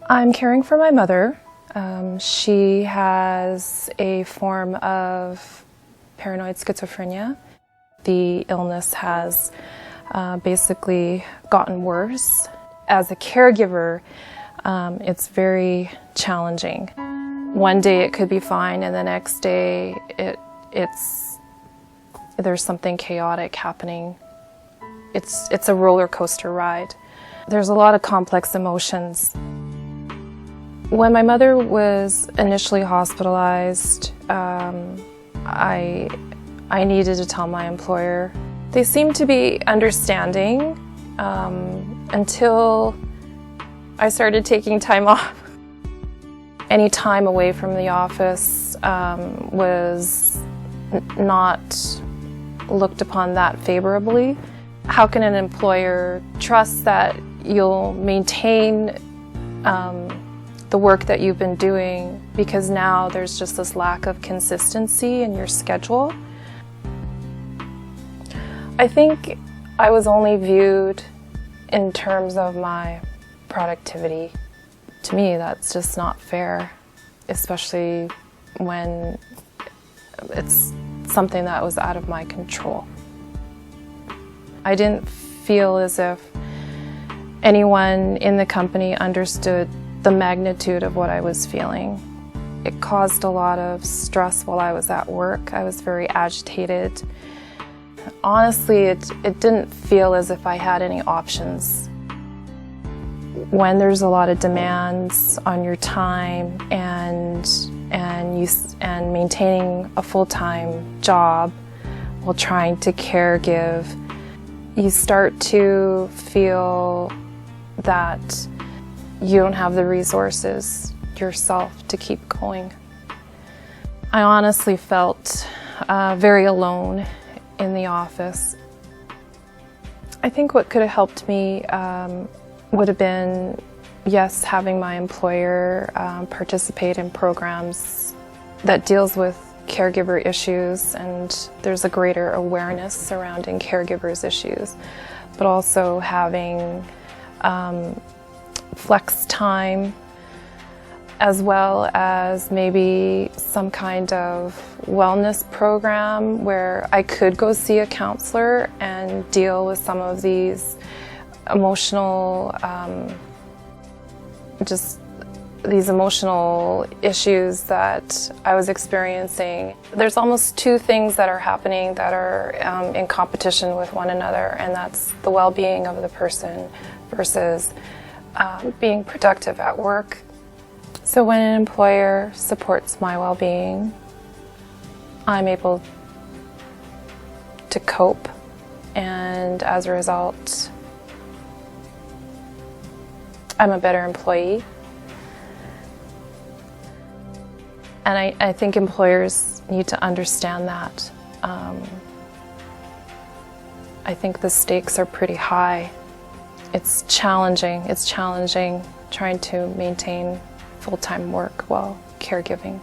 I'm caring for my mother. She has a form of paranoid schizophrenia. The illness has basically gotten worse. As a caregiver, it's very challenging. One day it could be fine, and the next day there's something chaotic happening. It's a roller coaster ride. There's a lot of complex emotions. When my mother was initially hospitalized, I needed to tell my employer. They seemed to be understanding until I started taking time off. Any time away from the office was not looked upon that favorably. How can an employer trust that you'll maintain the work that you've been doing, because now there's just this lack of consistency in your schedule? I think I was only viewed in terms of my productivity. To me, that's just not fair, especially when it's something that was out of my control. I didn't feel as if anyone in the company understood the magnitude of what I was feeling. It caused a lot of stress while I was at work. I was very agitated. Honestly, it didn't feel as if I had any options. When there's a lot of demands on your time and maintaining a full-time job while trying to caregive, you start to feel that you don't have the resources yourself to keep going. I honestly felt very alone in the office. I think what could have helped me would have been, yes, having my employer participate in programs that deals with caregiver issues, and there's a greater awareness surrounding caregivers' issues, but also having flex time, as well as maybe some kind of wellness program where I could go see a counselor and deal with some of these emotional, these emotional issues that I was experiencing. There's almost two things that are happening that are in competition with one another, and that's the well-being of the person versus being productive at work. So when an employer supports my well-being, I'm able to cope, and as a result, I'm a better employee. And I think employers need to understand that. I think the stakes are pretty high. It's challenging trying to maintain full-time work while caregiving.